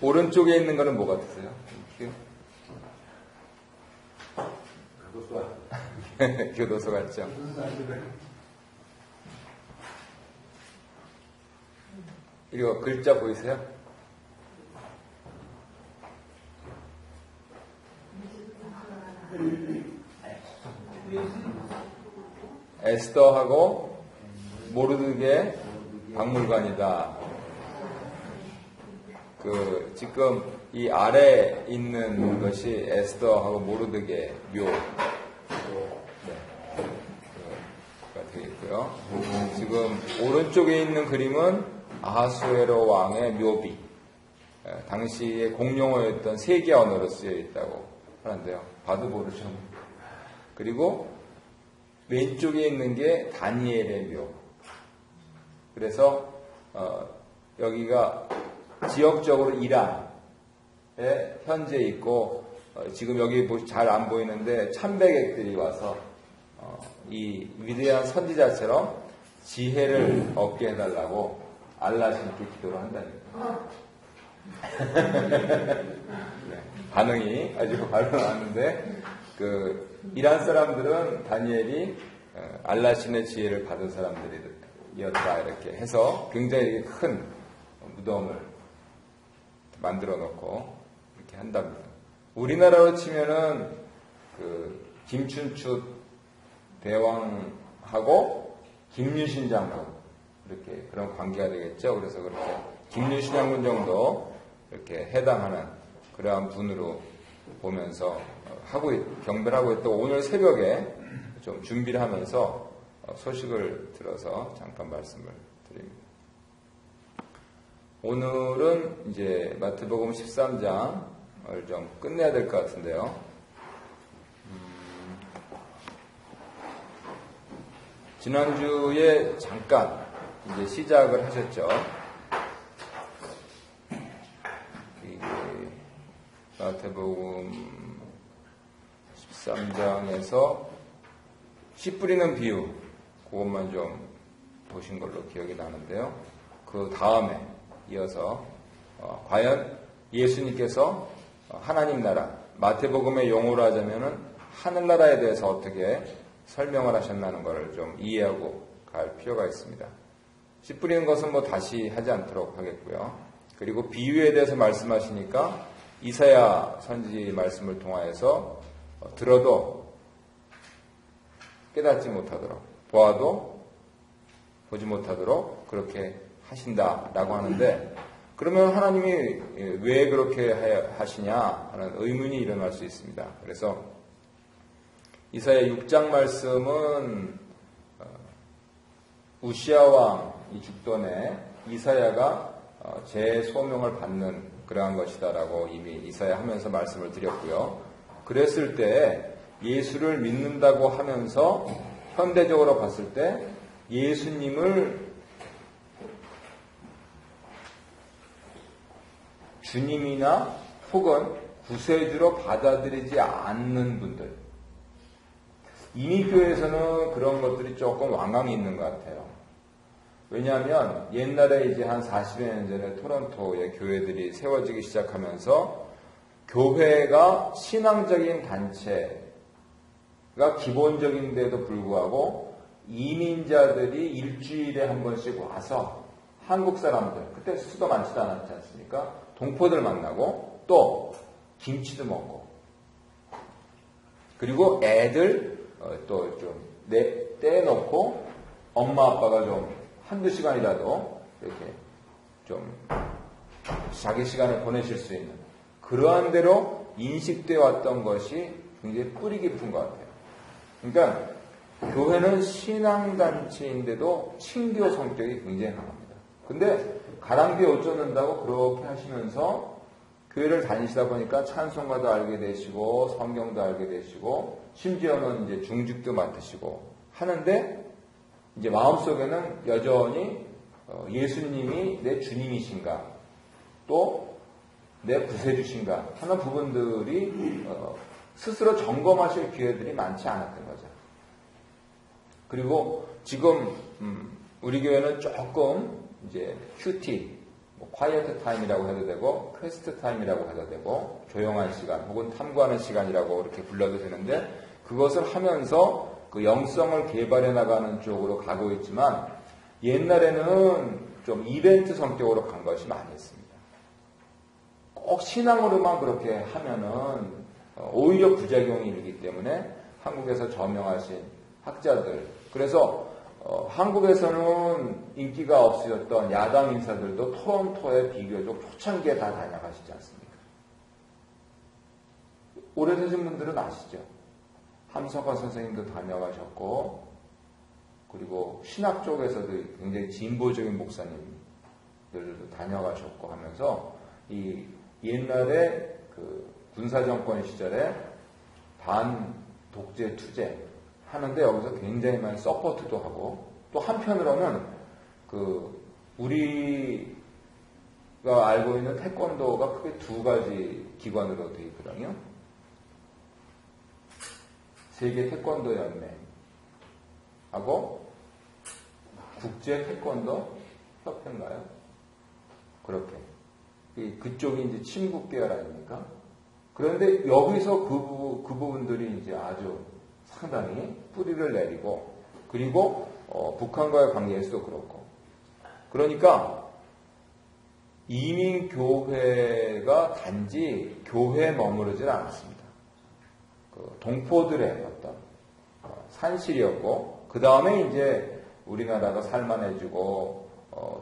오른쪽에 있는 거는 뭐 같으세요? 교도소 같죠? 이거 글자 보이세요? 에스더하고 모르드게 박물관이다. 지금 이 아래 있는 것이 에스더하고 모르드게 묘. 가 되겠고요. 지금 오른쪽에 있는 그림은 아하수에로 왕의 묘비. 당시의 공용어였던 세계 언어로 쓰여 있다고 하는데요. 봐도 모르죠. 그리고 왼쪽에 있는 게 다니엘의 묘. 그래서 여기가 지역적으로 이란에 현재 있고 지금 여기 잘 안 보이는데 참배객들이 와서 이 위대한 선지자처럼 지혜를 얻게 해달라고 알라신께 기도를 한다는 거예요. 네, 반응이 아주 바로 나왔는데 이란 사람들은 다니엘이 알라신의 지혜를 받은 사람들이었다 이렇게 해서 굉장히 큰 무덤을 만들어 놓고 이렇게 한답니다. 우리나라로 치면은 김춘추 대왕하고 김유신 장군 이렇게 그런 관계가 되겠죠. 그래서 그렇게 김유신 장군 정도 이렇게 해당하는 그러한 분으로 보면서 경배하고 있고 오늘 새벽에 좀 준비를 하면서 소식을 들어서 잠깐 말씀을 드립니다. 오늘은 이제 마태복음 13장을 좀 끝내야 될 것 같은데요. 지난주에 잠깐 이제 시작을 하셨죠. 마태복음 13장에서 씨 뿌리는 비유, 그것만 좀 보신 걸로 기억이 나는데요. 그 다음에 이어서 과연 예수님께서 하나님 나라, 마태복음의 용어로 하자면은 하늘나라에 대해서 어떻게 설명을 하셨나는 것을 좀 이해하고 갈 필요가 있습니다. 씨 뿌리는 것은 뭐 다시 하지 않도록 하겠고요. 그리고 비유에 대해서 말씀하시니까 이사야 선지 말씀을 통하여서 들어도 깨닫지 못하도록, 보아도 보지 못하도록 그렇게 하신다라고 하는데, 그러면 하나님이 왜 그렇게 하시냐 하는 의문이 일어날 수 있습니다. 그래서 이사야 6장 말씀은 우시아 왕이 죽던에 이사야가 재소명을 받는 그러한 것이다라고 이미 이사야 하면서 말씀을 드렸고요. 그랬을 때 예수를 믿는다고 하면서 현대적으로 봤을 때 예수님을 주님이나 혹은 구세주로 받아들이지 않는 분들, 이미 교회에서는 그런 것들이 조금 왕왕이 있는 것 같아요. 왜냐하면 옛날에 이제 한 40여 년 전에 토론토의 교회들이 세워지기 시작하면서 교회가 신앙적인 단체가 기본적인데도 불구하고 이민자들이 일주일에 한 번씩 와서 한국 사람들, 그때 수도 많지도 않았지 않습니까? 동포들 만나고 또 김치도 먹고, 그리고 애들 또 좀 떼놓고 엄마 아빠가 좀 한두 시간이라도 이렇게 좀 자기 시간을 보내실 수 있는 그러한 대로 인식되어 왔던 것이 굉장히 뿌리 깊은 것 같아요. 그러니까 교회는 신앙단체인데도 친교 성격이 굉장히 강합니다. 근데 가랑비에 옷 젖는다고 그렇게 하시면서 교회를 다니시다 보니까 찬송가도 알게 되시고 성경도 알게 되시고 심지어는 이제 중직도 맡으시고 하는데 이제 마음속에는 여전히 예수님이 내 주님이신가 또 내 구세주신가 하는 부분들이 스스로 점검하실 기회들이 많지 않았던 거죠. 그리고 지금 우리 교회는 조금 이제 큐티, quiet time이라고 해도 되고 퀘스트 타임이라고 해도 되고 조용한 시간 혹은 탐구하는 시간이라고 이렇게 불러도 되는데 그것을 하면서 그 영성을 개발해 나가는 쪽으로 가고 있지만 옛날에는 좀 이벤트 성격으로 간 것이 많이 있습니다. 꼭 신앙으로만 그렇게 하면은 오히려 부작용이 일기 때문에 한국에서 저명하신 학자들 그래서 한국에서는 인기가 없으셨던 야당 인사들도 토론토에 비교적 초창기에 다 다녀가시지 않습니까? 오래되신 분들은 아시죠? 함석화 선생님도 다녀가셨고 그리고 신학 쪽에서도 굉장히 진보적인 목사님들도 다녀가셨고 하면서 이 옛날에 그 군사정권 시절에 반독재 투쟁 하는데 여기서 굉장히 많이 서포트도 하고 또 한편으로는 그 우리가 알고 있는 태권도가 크게 두 가지 기관으로 되어 있거든요. 세계 태권도 연맹하고 국제 태권도 협회인가요? 그렇게 그쪽이 이제 친국 계열 아닙니까? 그런데 여기서 그 부분들이 이제 아주 상당히 뿌리를 내리고 그리고 북한과의 관계에서도 그렇고 그러니까 이민교회가 단지 교회에 머무르질 않았습니다. 그 동포들의 어떤 산실이었고 그 다음에 이제 우리나라가 살만해지고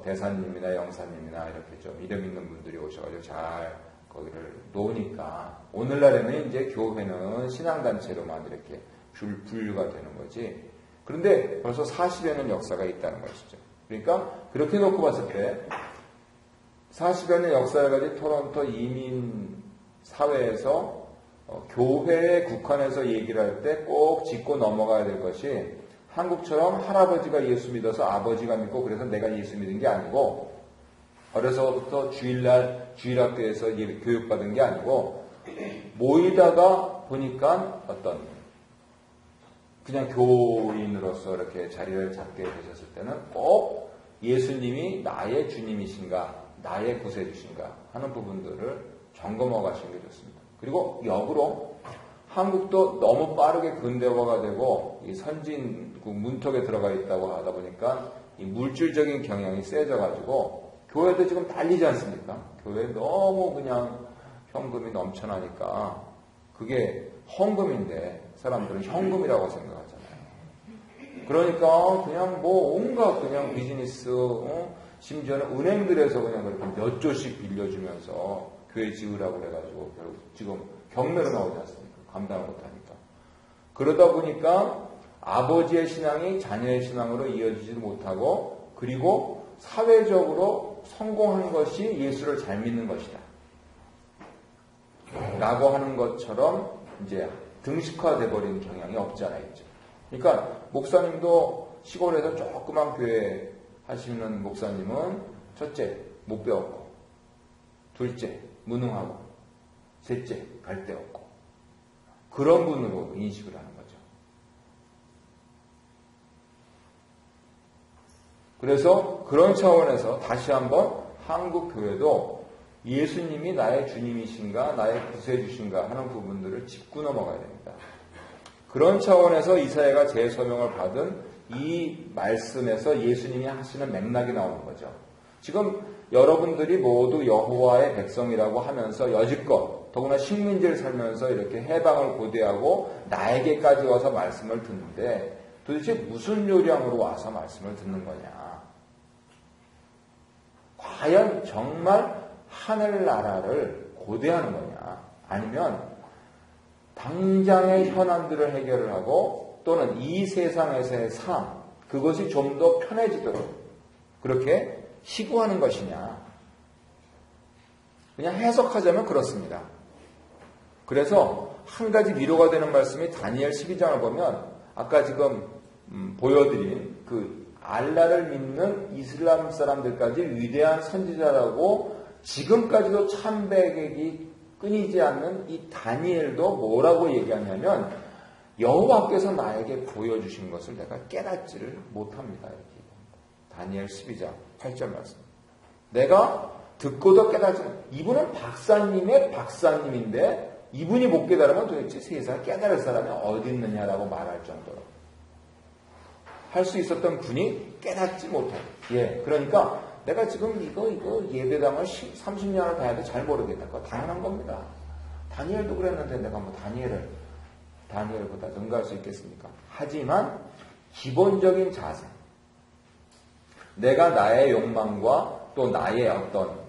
대사님이나 영사님이나 이렇게 좀 이름 있는 분들이 오셔가지고 잘 거기를 놓으니까 오늘날에는 이제 교회는 신앙단체로만 이렇게 분류가 되는 거지. 그런데 벌써 40여 년 역사가 있다는 것이죠. 그러니까 그렇게 놓고 봤을 때 40여 년 역사를 가진 토론토 이민 사회에서 교회에 국한해서 얘기를 할 때 꼭 짚고 넘어가야 될 것이 한국처럼 할아버지가 예수 믿어서 아버지가 믿고 그래서 내가 예수 믿은 게 아니고 어려서부터 주일날 주일학교에서 교육받은 게 아니고 모이다가 보니까 어떤 그냥 교인으로서 이렇게 자리를 잡게 되셨을 때는 꼭 예수님이 나의 주님이신가 나의 구세주신가 하는 부분들을 점검하고 가시는 게 좋습니다. 그리고 역으로 한국도 너무 빠르게 근대화가 되고 이 선진국 문턱에 들어가 있다고 하다 보니까 이 물질적인 경향이 세져가지고 교회도 지금 달리지 않습니까? 교회 너무 그냥 현금이 넘쳐나니까 그게 헌금인데 사람들은 현금이라고 생각하잖아요. 그러니까 그냥 뭐 온갖 그냥 비즈니스 심지어는 은행들에서 그냥 그렇게 몇 조씩 빌려주면서 교회 지으라고 그래가지고 결국 지금 경매로 나오지 않습니까? 감당을 못하니까. 그러다 보니까 아버지의 신앙이 자녀의 신앙으로 이어지지도 못하고 그리고 사회적으로 성공한 것이 예수를 잘 믿는 것이다. 라고 하는 것처럼 이제 등식화돼 버린 경향이 없지 않아 있죠. 그러니까 목사님도 시골에서 조그만 교회 하시는 목사님은 첫째 못 배웠고 둘째 무능하고 셋째 갈 데 없고 그런 분으로 인식을 하는 거죠. 그래서 그런 차원에서 다시 한번 한국 교회도 예수님이 나의 주님이신가 나의 구세주신가 하는 부분들을 짚고 넘어가야 됩니다. 그런 차원에서 이사야가 재소명을 받은 이 말씀에서 예수님이 하시는 맥락이 나오는 거죠. 지금 여러분들이 모두 여호와의 백성이라고 하면서 여지껏 더구나 식민지를 살면서 이렇게 해방을 고대하고 나에게까지 와서 말씀을 듣는데 도대체 무슨 요량으로 와서 말씀을 듣는 거냐. 과연 정말 하늘나라를 고대하는 거냐 아니면 당장의 현안들을 해결을 하고 또는 이 세상에서의 삶 그것이 좀 더 편해지도록 그렇게 시구하는 것이냐. 그냥 해석하자면 그렇습니다. 그래서 한 가지 위로가 되는 말씀이 다니엘 12장을 보면 아까 지금 보여드린 그 알라를 믿는 이슬람 사람들까지 위대한 선지자라고 지금까지도 참배객이 끊이지 않는 이 다니엘도 뭐라고 얘기하냐면 여호와께서 나에게 보여주신 것을 내가 깨닫지를 못합니다. 이렇게 다니엘 12장 8절 말씀. 내가 듣고도 깨닫지 못. 이분은 박사님의 박사님인데 이분이 못 깨달으면 도대체 세상에 깨달을 사람이 어디 있느냐라고 말할 정도로 할 수 있었던 분이 깨닫지 못해. 예, 그러니까 내가 지금 이거 예배당을 30년을 다녀도 잘 모르겠다. 그거 당연한 겁니다. 다니엘도 그랬는데 내가 뭐 다니엘보다 능가할 수 있겠습니까? 하지만 기본적인 자세, 내가 나의 욕망과 또 나의 어떤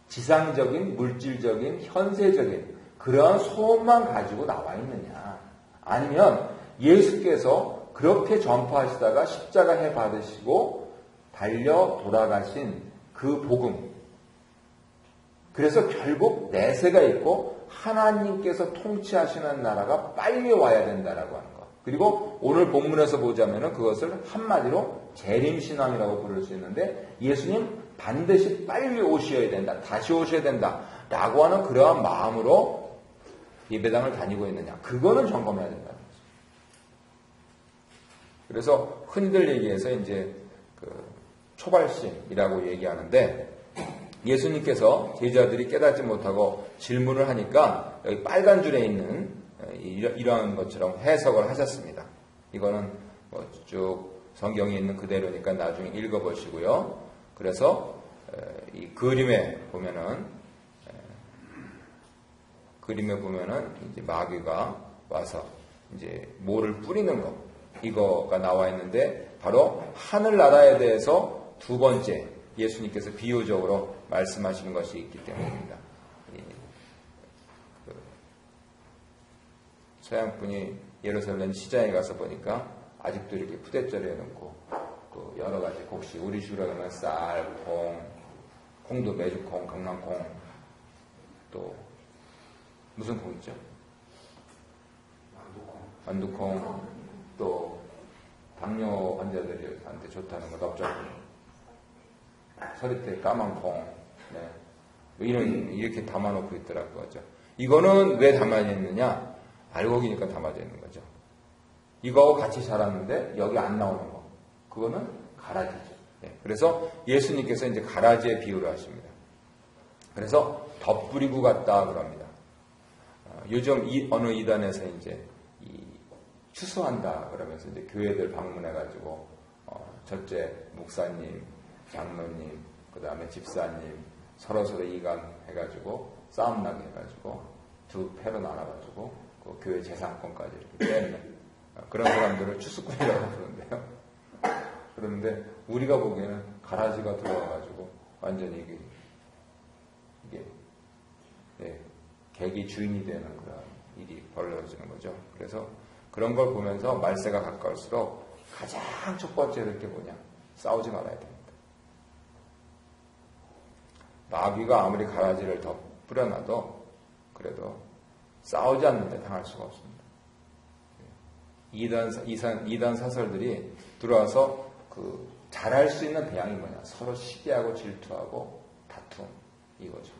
지상적인, 물질적인, 현세적인 그러한 소원만 가지고 나와 있느냐, 아니면 예수께서 그렇게 전파하시다가 십자가해 받으시고 달려 돌아가신 그 복음, 그래서 결국 내세가 있고 하나님께서 통치하시는 나라가 빨리 와야 된다라고 하는 것. 그리고 오늘 본문에서 보자면은 그것을 한마디로 재림신앙이라고 부를 수 있는데, 예수님 반드시 빨리 오셔야 된다, 다시 오셔야 된다 라고 하는 그러한 마음으로 예배당을 다니고 있느냐, 그거는 점검해야 된다는 거죠. 그래서 흔히들 얘기해서 이제 그 초발심이라고 얘기하는데, 예수님께서 제자들이 깨닫지 못하고 질문을 하니까 여기 빨간 줄에 있는 이러한 것처럼 해석을 하셨습니다. 이거는 뭐 쭉 성경에 있는 그대로니까 나중에 읽어보시고요. 그래서 이 그림에 보면은 이제 마귀가 와서 이제 모를 뿌리는 것, 이거가 나와 있는데, 바로 하늘나라에 대해서 두 번째 예수님께서 비유적으로 말씀하시는 것이 있기 때문입니다. 서양분이 예루살렘 시장에 가서 보니까 아직도 이렇게 푸대절에 넣고 또 여러 가지 곡식, 우리 식으로 하면 쌀, 콩도 메주콩, 강낭콩, 또 무슨 콩 있죠? 완두콩, 또 당뇨 환자들한테 좋다는 거 납작콩, 서리태 까만콩, 네. 이렇게 담아놓고 있더라고요. 이거는 왜 담아있느냐? 알곡이니까 담아져 있는 거죠. 이거하고 같이 자랐는데 여기 안 나오는 거, 그거는 가라지죠. 네. 그래서 예수님께서 이제 가라지의 비유를 하십니다. 그래서 덧뿌리고 갔다 그럽니다. 요즘 어느 이단에서 이제 추수한다 그러면서 이제 교회들 방문해가지고 첫째 목사님, 장로님, 그 다음에 집사님 서로 이간 해가지고 싸움 나게 해가지고 두 패로 나눠가지고 그 교회 재산권까지 이렇게 뺏는 그런 사람들을 추수꾼이라고 부르는데요. 그런데 우리가 보기에는 가라지가 들어와가지고 완전히 이게 객이 주인이 되는 그런 일이 벌어지는 거죠. 그래서 그런 걸 보면서 말세가 가까울수록 가장 첫 번째로 이렇게 싸우지 말아야 됩니다. 마귀가 아무리 가라지를 더 뿌려놔도 그래도 싸우지 않는데 당할 수가 없습니다. 이단 사설들이 들어와서 잘할 수 있는 대항이 서로 시기하고 질투하고 다툼, 이거죠.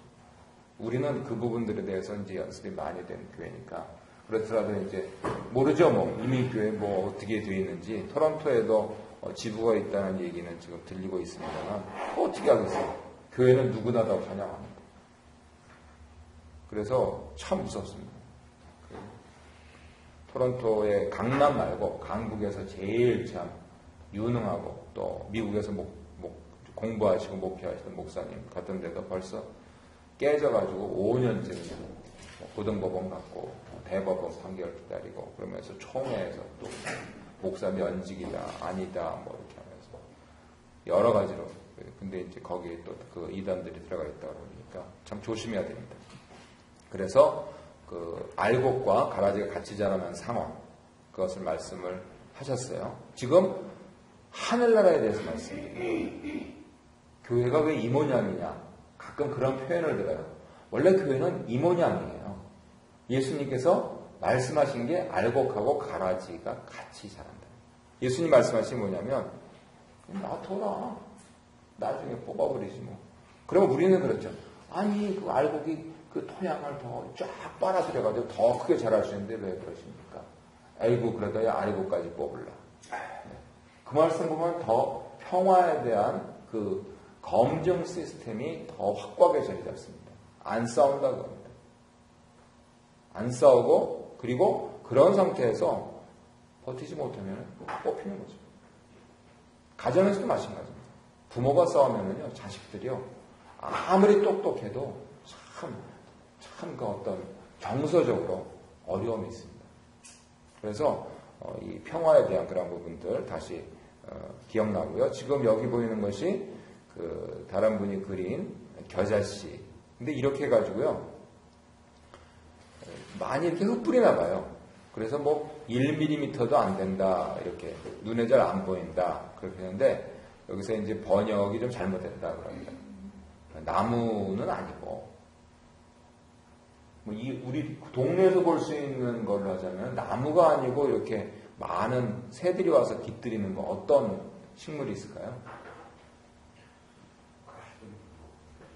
우리는 그 부분들에 대해서 이제 연습이 많이 된 교회니까. 그렇더라도 이제 모르죠. 이민교회 어떻게 되어 있는지. 토론토에도 지부가 있다는 얘기는 지금 들리고 있습니다만 어떻게 하겠어요? 교회는 누구나 다 환영합니다. 그래서 참 무섭습니다. 토론토의 강남 말고 강북에서 제일 참 유능하고 또 미국에서 공부하시고 목회하시던 목사님 같은 데도 벌써 깨져가지고 5년째 고등법원 갖고 대법원 판결 기다리고 그러면서 총회에서 또 목사 면직이다 아니다 이렇게 하면서 여러 가지로. 근데 이제 거기에 또 그 이단들이 들어가 있다 그러니까 참 조심해야 됩니다. 그래서 알곡과 가라지가 같이 자라는 상황, 그것을 말씀을 하셨어요. 지금 하늘나라에 대해서 말씀드립니다. 교회가 왜 이 모양이냐? 가끔 그런 표현을 들어요. 원래 교회는 이 모양이에요. 예수님께서 말씀하신 게 알곡하고 가라지가 같이 자란다. 예수님 말씀하신 게 뭐냐면 놔둬라. 나중에 뽑아버리지 그러면 우리는 그렇죠. 아니 그 알곡이 그 토양을 더 쫙 빨아들여가지고 더 크게 자랄 수 있는데 왜 그러십니까? 아이고 그러다야 알곡까지 뽑을라. 그 말씀 보면 더 평화에 대한 그 검증 시스템이 더 확고하게 자리 잡습니다. 안 싸운다고 합니다. 안 싸우고 그리고 그런 상태에서 버티지 못하면 뽑히는 거죠. 가정에서도 마찬가지입니다. 부모가 싸우면은요, 자식들이요, 아무리 똑똑해도 참 그 어떤 정서적으로 어려움이 있습니다. 그래서 이 평화에 대한 그런 부분들 다시 기억나고요. 지금 여기 보이는 것이 그 다른 분이 그린 겨자씨. 근데 이렇게 해가지고요, 많이 이렇게 흩뿌리나 봐요. 그래서 뭐 1mm도 안 된다, 이렇게 눈에 잘 안 보인다, 그렇게 했는데 여기서 이제 번역이 좀 잘못됐다 그럽니다. 나무는 아니고, 뭐 우리 동네에서 볼 수 있는 걸로 하자면 나무가 아니고 이렇게 많은 새들이 와서 깃들이는 거, 어떤 식물이 있을까요?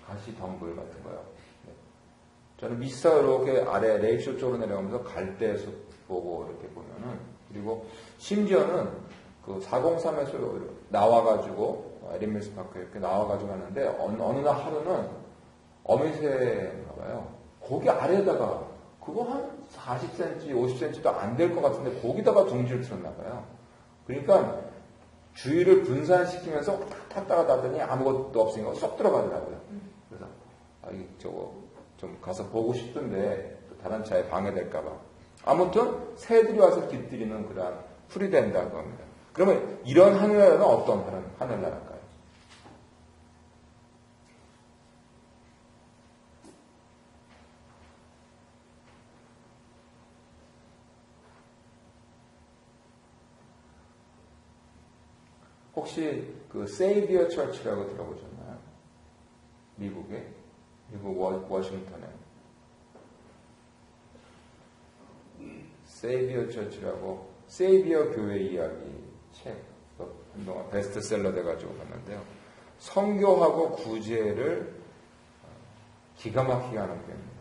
가시덤불 같은 거요. 네. 저는 미스터 이렇게 아래 레이쇼 쪽으로 내려가면서 갈대숲 보고 이렇게 보면은, 그리고 심지어는 그 403에서 나와가지고 에리밀스 파크 이렇게 나와가지고 하는데 어느 날 하루는 어미새인가 봐요. 거기 아래에다가 그거 한 40cm, 50cm도 안 될 것 같은데 거기다가 둥지를 틀었나 봐요. 그러니까 주위를 분산시키면서 탔다가 탔더니 아무것도 없으니까 쏙 들어가더라고요. 그래서 저거 좀 가서 보고 싶던데 다른 차에 방해될까봐. 아무튼 새들이 와서 깃들이는 그러한 풀이 된다고 합니다. 그러면 이런 하늘나라는 어떤 하늘나라일까요? 혹시 그 세이비어 처치라고 들어보셨나요? 미국 워싱턴에 세이비어 처치라고, 세이비어 교회 이야기 책 한동안 베스트셀러 돼가지고 봤는데요. 선교하고 구제를 기가 막히게 하는 교회입니다.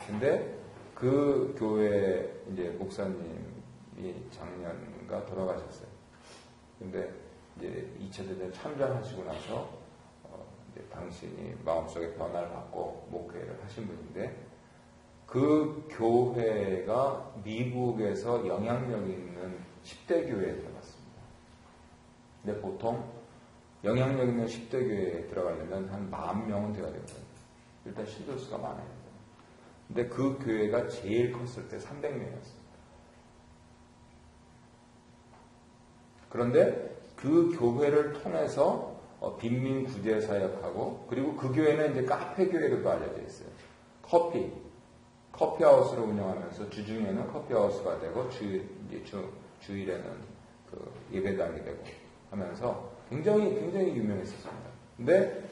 근데 그 교회 이제 목사님이 작년인가 돌아가셨어요. 근데 이제 2차 대전 참전하시고 나서 이제 당신이 마음속에 변화를 받고 목회를 하신 분인데, 그 교회가 미국에서 영향력 있는 10대 교회에 들어갔습니다. 근데 보통 영향력 있는 10대 교회에 들어가려면 한 10,000명은 돼야 되거든요. 일단 신도수가 많아야 돼요. 근데 그 교회가 제일 컸을 때 300명이었습니다. 그런데 그 교회를 통해서 빈민 구제 사역하고, 그리고 그 교회는 이제 카페 교회로도 알려져 있어요. 커피하우스를 운영하면서 주중에는 커피하우스가 되고 주일에는 그 예배당이 되고 하면서 굉장히 유명했었습니다. 근데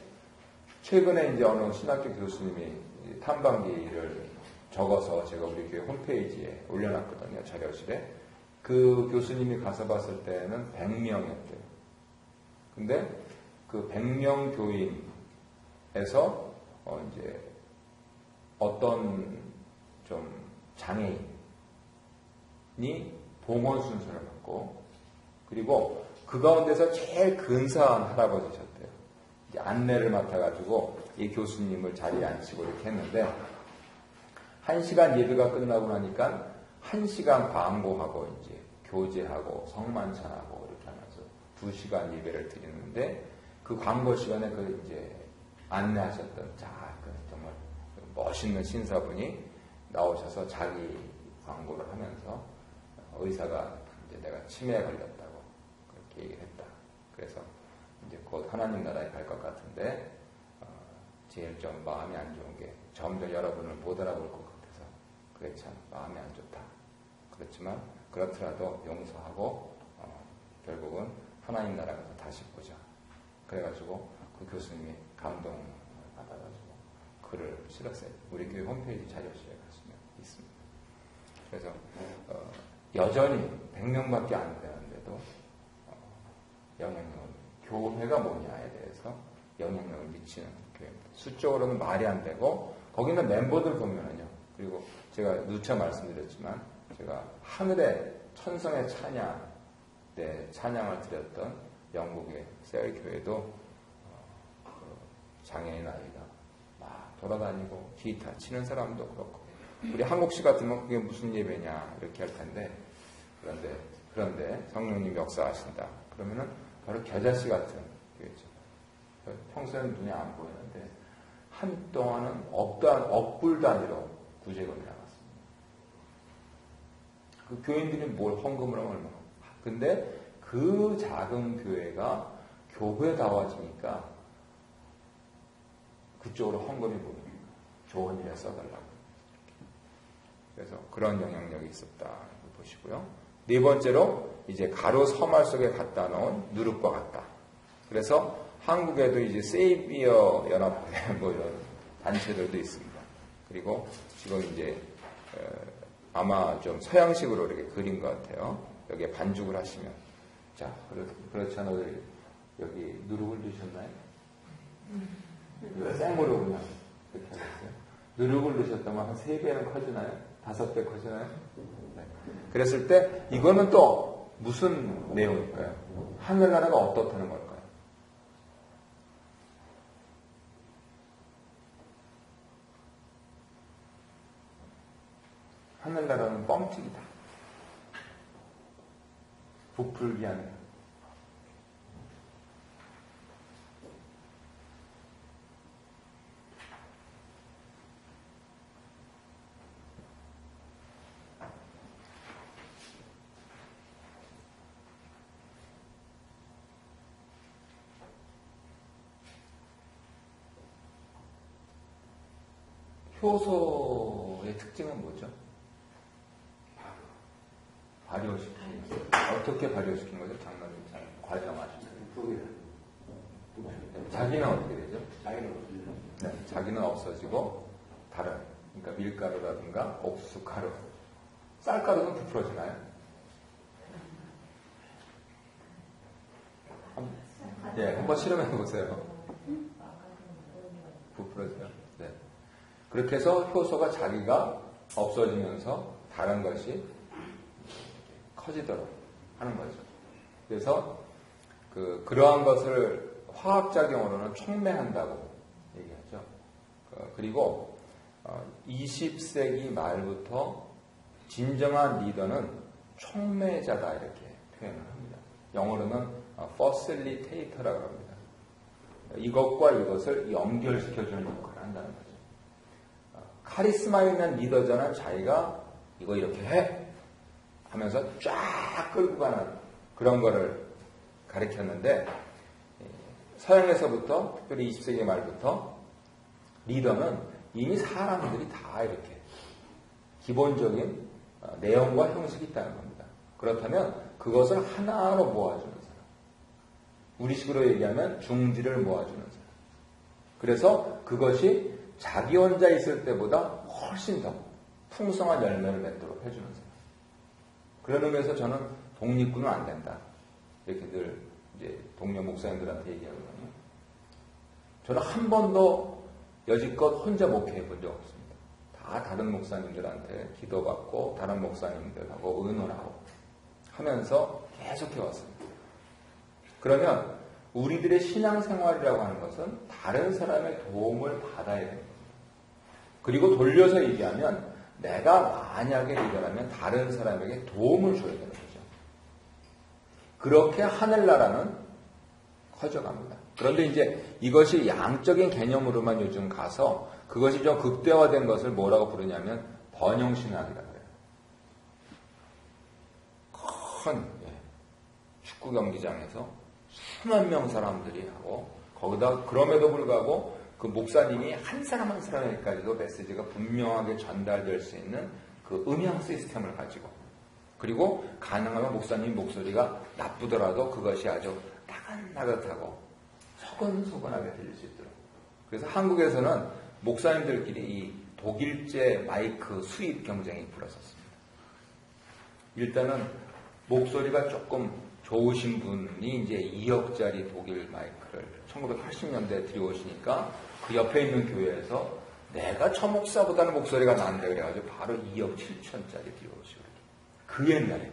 최근에 이제 어느 신학교 교수님이 탐방기를 적어서 제가 우리 교회 홈페이지에 올려놨거든요. 자료실에. 그 교수님이 가서 봤을 때는 100명이었대요. 근데 그 100명 교인에서 이제 어떤 좀 장애인이 봉헌 순서를 받고, 그리고 그 가운데서 제일 근사한 할아버지셨대요. 이제 안내를 맡아가지고 이 교수님을 자리에 앉히고 이렇게 했는데, 1시간 예배가 끝나고 나니까 1시간 광고하고 이제 교제하고 성만찬하고 이렇게 하면서 2시간 예배를 드리는데, 그 광고 시간에 그 이제 안내하셨던 정말 멋있는 신사분이 나오셔서 자기 광고를 하면서 의사가 이제 내가 치매에 걸렸다고 그렇게 얘기를 했다. 그래서 이제 곧 하나님 나라에 갈 것 같은데 제일 좀 마음이 안 좋은 게 점점 여러분을 못 알아볼 것 같아서 그게 참 마음이 안 좋다. 그렇지만 그렇더라도 용서하고 결국은 하나님 나라 가서 다시 보자. 그래가지고 그 교수님이 감동을 받아가지고 글을 실었어요. 우리 교회 홈페이지 자료실에 가시면 있습니다. 그래서 여전히 100명밖에 안 되는데도 영향력을, 교회가 뭐냐에 대해서 영향력을 미치는 교회입니다. 수적으로는 말이 안 되고, 거기는 멤버들 보면은요. 그리고 제가 누차 말씀드렸지만 제가 하늘의 천성의 찬양 때 찬양을 드렸던 영국의 셀 교회도 장애인 아이가 막 돌아다니고 기타 치는 사람도 그렇고 우리 한국식 같으면 그게 무슨 예배냐 이렇게 할 텐데 그런데 성령님 역사하신다. 그러면은 바로 겨자씨 같은 교회죠. 평소에는 눈에 안 보이는데 한동안은 억불 단위로 구제금이 나갔습니다. 그 교인들이 뭘 헌금을 하면 얼마나. 근데 그 작은 교회가 교회다워지니까 그쪽으로 헌금이 보입니다. 좋은 일에 써달라고. 그래서 그런 영향력이 있었다. 보시고요. 네 번째로 이제 가로 서말 속에 갖다 놓은 누룩과 같다. 그래서 한국에도 이제 세이비어 연합회 뭐 이런 단체들도 있습니다. 그리고 지금 이제 아마 좀 서양식으로 이렇게 그린 것 같아요. 여기에 반죽을 하시면 자 그렇잖아요. 여기 누룩을 넣으셨나요? 생으로 그냥 이렇게 하셨어요. 누룩을 넣으셨다면 한 3배는 커지나요? 5배 커지나요? 네. 그랬을 때 이거는 또 무슨 내용일까요? 하늘나라가 어떻다는 걸까요? 하늘나라는 뻥튀기다. 부풀기 아니라. 효소의 특징은 뭐죠? 발효시키는. 어떻게 발효시키는 거죠? 장로님 잘 과정하시면. 자기는 어떻게 되죠? 네, 자기는 없어지고 다른, 그러니까 밀가루라든가 옥수수 가루, 쌀가루는 부풀어지나요? 한번 실험해 보세요. 부풀어져요. 네. 그렇게 해서 효소가 자기가 없어지면서 다른 것이 커지도록 하는 거죠. 그래서 그러한 것을 화학작용으로는 촉매한다고 얘기하죠. 그리고 20세기 말부터 진정한 리더는 촉매자다 이렇게 표현을 합니다. 영어로는 facilitator라고 합니다. 이것과 이것을 연결시켜주는 역할을 한다는 거죠. 카리스마 있는 리더자는 자기가 이거 이렇게 해 하면서 쫙 끌고 가는 그런 거를 가르쳤는데 서양에서부터 특별히 20세기 말부터 리더는 이미 사람들이 다 이렇게 기본적인 내용과 형식이 있다는 겁니다. 그렇다면 그것을 하나로 모아주는 사람. 우리식으로 얘기하면 중지를 모아주는 사람. 그래서 그것이 자기 혼자 있을 때보다 훨씬 더 풍성한 열매를 맺도록 해주는 사람. 그런 의미에서 저는 독립군은 안 된다. 이렇게 늘 이제 동료 목사님들한테 얘기하거든요. 저는 한 번도 여지껏 혼자 목회해 본 적 없습니다. 다 다른 목사님들한테 기도받고 다른 목사님들하고 의논하고 하면서 계속 해왔습니다. 그러면 우리들의 신앙생활이라고 하는 것은 다른 사람의 도움을 받아야 됩니다. 그리고 돌려서 얘기하면 내가 만약에 리더라면 다른 사람에게 도움을 줘야 되는 거죠. 그렇게 하늘나라는 커져갑니다. 그런데 이제 이것이 양적인 개념으로만 요즘 가서 그것이 좀 극대화된 것을 뭐라고 부르냐면 번영신학이라고 해요. 큰 축구 경기장에서 수만 명 사람들이 하고 거기다 그럼에도 불구하고 그 목사님이 한 사람 한 사람에게까지도 메시지가 분명하게 전달될 수 있는 그 음향 시스템을 가지고 그리고 가능하면 목사님 목소리가 나쁘더라도 그것이 아주 나긋나긋하고 소근소근하게 들릴 수 있도록. 그래서 한국에서는 목사님들끼리 이 독일제 마이크 수입 경쟁이 불었었습니다. 일단은 목소리가 조금 좋으신 분이 이제 2억짜리 독일 마이크를 1980년대에 들여오시니까 그 옆에 있는 교회에서 내가 저 목사보다는 목소리가 나은데 그래가지고 바로 2억 7천짜리 들여오시고 그 옛날에.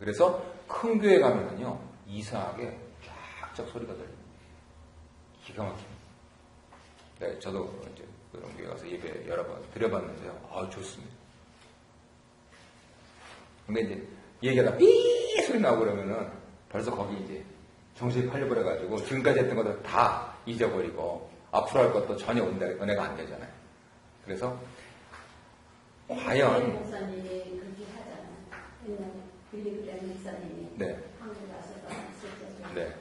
그래서 큰 교회 가면은요 이상하게 쫙쫙 소리가 들립니다. 기가 막힙니다. 네, 저도 이제 그런 교회 가서 예배 여러 번 드려봤는데요. 좋습니다. 근데 이제 얘기하다 삐 소리 나고 그러면은 벌써 거기 이제 정신이 팔려버려가지고 지금까지 했던 것들 다 잊어버리고 앞으로 할 것도 전혀 은혜가 안 되잖아요. 그래서 과연 목사님이 그렇게 하잖아요. 옛날에 빌리그램 목사님이 네. 한국 가서도 했었죠. 네.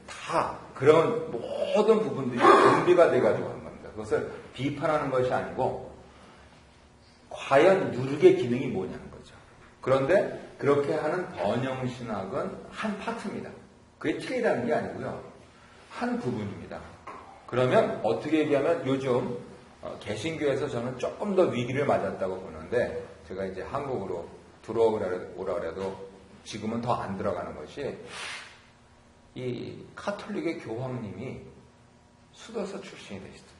다 그런 모든 부분들이 준비가 돼가지고 하는 겁니다. 그것을 비판하는 것이 아니고 과연 누룩의 기능이 뭐냐는 거죠. 그런데 그렇게 하는 번영신학은 한 파트입니다. 그게 틀리다는 게 아니고요. 한 부분입니다. 그러면 어떻게 얘기하면 요즘 개신교에서 저는 조금 더 위기를 맞았다고 보는데 제가 이제 한국으로 들어오라 그래도 지금은 더 안 들어가는 것이 이 카톨릭의 교황님이 수도사 출신이 되시더라고요.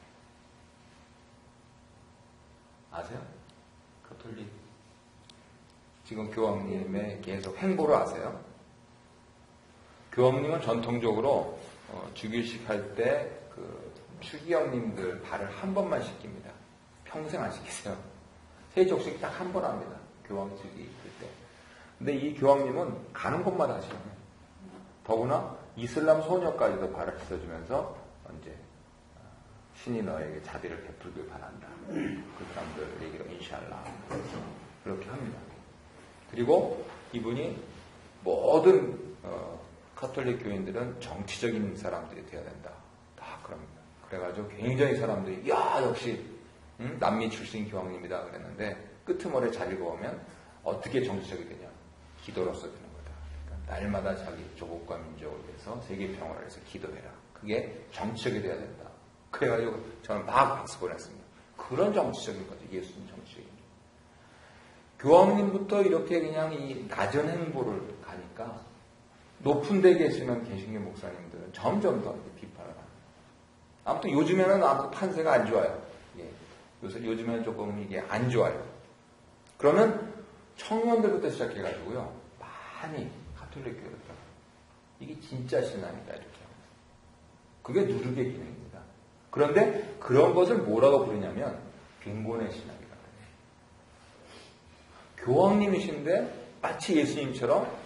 아세요? 카톨릭 지금 교황님의 계속 행보를 아세요? 교황님은 전통적으로 주기식 할 때 그 추기형님들 발을 한 번만 씻깁니다. 평생 안 씻기세요. 세족식 딱 한 번 합니다. 교황직이 그때. 근데 이 교황님은 가는 곳마다 하시네요. 더구나 이슬람 소녀까지도 발을 씻어주면서 이제 신이 너에게 자비를 베풀길 바란다. 그 사람들 얘기로 인샬라 그렇게 합니다. 그리고 이분이 모든 카톨릭 교인들은 정치적인 사람들이 되어야 된다. 다 그럽니다. 그래가지고 굉장히 사람들이 야 역시 남미 출신 교황님이다 그랬는데 끄트머리에 잘 읽어보면 어떻게 정치적이 되냐. 기도로서 되는 거다. 그러니까 날마다 자기 조국과 민족을 위해서 세계 평화를 위해서 기도해라. 그게 정치적이 돼야 된다. 그래가지고 저는 막 박수 보냈습니다. 그런 정치적인 거죠. 예수님 정치적인. 교황님부터 이렇게 그냥 이 낮은 행보를 가니까 높은 데 계시는 개신교 목사님들은 점점 더 비판을 합니다. 아무튼 요즘에는 아무튼 판세가 안 좋아요. 예. 요즘에는 조금 이게 안 좋아요. 그러면 청년들부터 시작해가지고요. 많이 카톨릭 교회로 들어가요. 이게 진짜 신앙이다 이렇게 합니다. 그게 누룩의 기능입니다. 그런데 그런 것을 뭐라고 부르냐면 빈곤의 신앙이라고 해요. 교황님이신데 마치 예수님처럼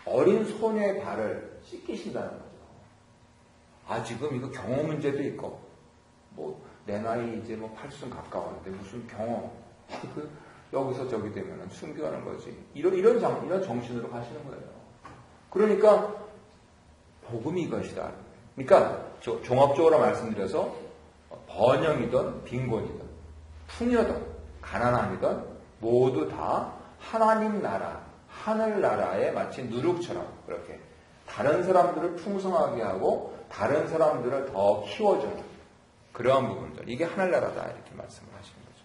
어린 소녀의 발을 씻기신다는 거죠. 지금 이거 경험 문제도 있고, 내 나이 이제 80 가까웠는데 무슨 경험, 여기서 저기 되면은 순교하는 거지. 이런 정신으로 가시는 거예요. 그러니까, 복음이 이것이다. 그러니까, 종합적으로 말씀드려서, 번영이든 빈곤이든, 풍요든, 가난함이든, 모두 다 하나님 나라, 하늘나라에 마치 누룩처럼 그렇게 다른 사람들을 풍성하게 하고 다른 사람들을 더 키워주는 그러한 부분들. 이게 하늘나라다 이렇게 말씀을 하시는 거죠.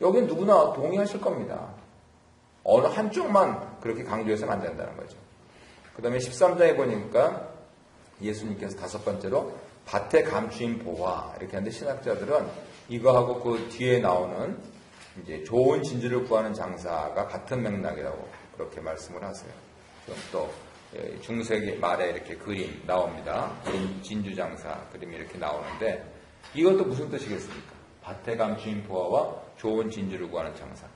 여기는 누구나 동의하실 겁니다. 어느 한쪽만 그렇게 강조해서는 안 된다는 거죠. 그 다음에 13장에 보니까 예수님께서 다섯 번째로 밭에 감추인 보화 이렇게 하는데 신학자들은 이거하고 그 뒤에 나오는 이제 좋은 진주를 구하는 장사가 같은 맥락이라고 그렇게 말씀을 하세요. 또 중세기 말에 이렇게 그림 나옵니다. 진주장사 그림이 이렇게 나오는데 이것도 무슨 뜻이겠습니까? 밭에 감추인 보화와 좋은 진주를 구하는 장사.